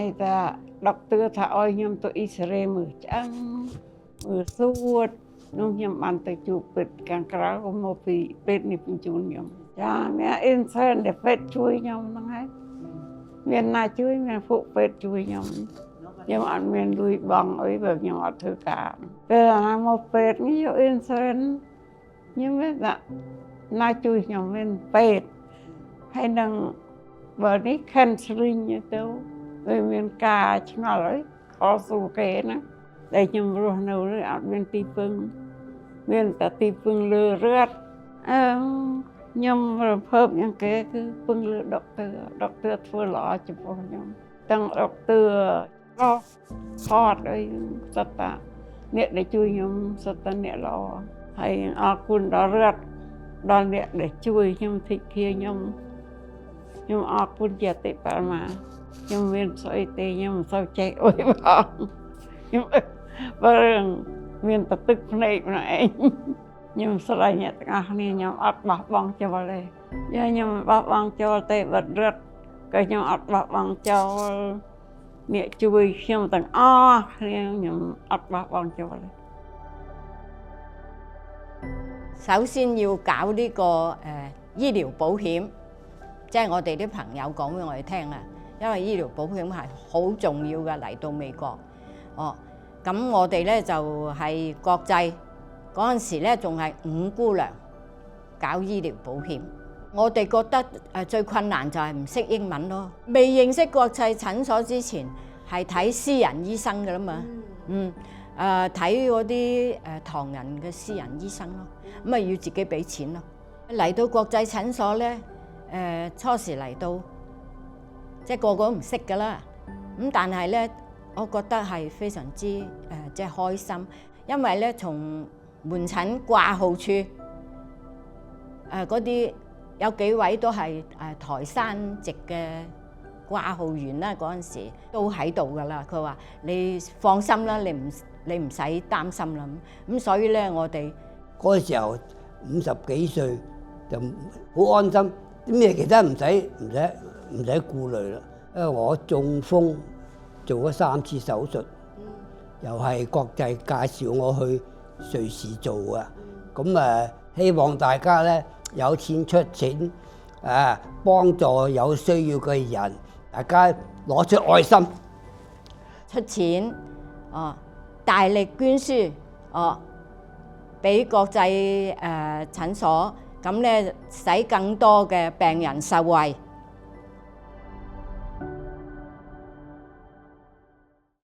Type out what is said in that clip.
hay ta doctor tha oi nhom to Israelมือจังมือสวดน้องยำอันตะจูเป็ดกลางกลางก็มาปีเป็ดนี่เป็นจูนยำจ้าเนี่ยอินเซนเดเป็ดช่วยยำนั่งไงเมียนนาช่วยเมียนพวกเป็ดช่วยยำอันเมียนลุยบังไอ้แบบยำอัดถือการแต่นามาเป็ดนี่อยู่อินเซนยังไม่ละนาช่วยยำเป็นเป็ดให้นางแบบนี้แคนเซลิงเนี่ยเต้าเมียนกาชงเลยขอสู้เกนะแต่ยังรู้หนูเลยอาจเป็นตีปึงเมียนแต่ตีปึงเลือเลือดยังเพิ่มยังเก๋คือปึงเลือดด็อกเตอร์ทั่วหล่อจะพอยังตั้งด็อกเตอร์ก็คลอดเลยสตาเนี่ยได้ช่วยยังสตาเนี่ยรอให้อาคุณดอเลือดดอนเนี่ยได้ช่วยยังทิเคียยังอาคุณจะติดไปมายังเวียนสอยเตยยังเศร้าใจโอ้ยบ้างยังเรื่องเวียนตะตึกในหน่อยยังสลายเนี่ยต่างนี่ยังอัดบักบังเจ้าเลยยังบักบังเจ้าเตะบัดเลือดก็ยังอัดบักบังเจ้าเนี่ยช่วยยังต่างยังอัดบักบังเจ้าเลย首先要搞呢個醫療保險，即係我哋啲朋友講俾我哋聽啊，因為醫療保險係好重要嘅嚟到美國。咁我哋咧就係國際嗰陣時咧仲係5姑娘搞醫療保險。我哋覺得最困難就係唔識英文咯。未認識國際診所之前係睇私人醫生㗎啦嘛，睇嗰啲唐人嘅私人醫生咯，咁啊要自己俾錢咯。嚟到國際診所咧，初時嚟到即係個個都唔識㗎啦，咁但係咧，我覺得係非常之即係開心，因為咧從門診掛號處嗰啲有幾位都係台山籍嘅掛號員啦，嗰陣時都喺度㗎啦。佢話：你放心啦，你唔使擔心啦。咁所以咧，我哋嗰時候50幾歲就好安心，啲咩其他唔使顧慮啦。因為我中風做咗3次手術，又係國際介紹我去瑞士做啊。咁希望大家咧有錢出錢幫助有需要嘅人，大家攞出愛心，出錢大力捐輸俾國際診所，咁咧使更多嘅病人受惠。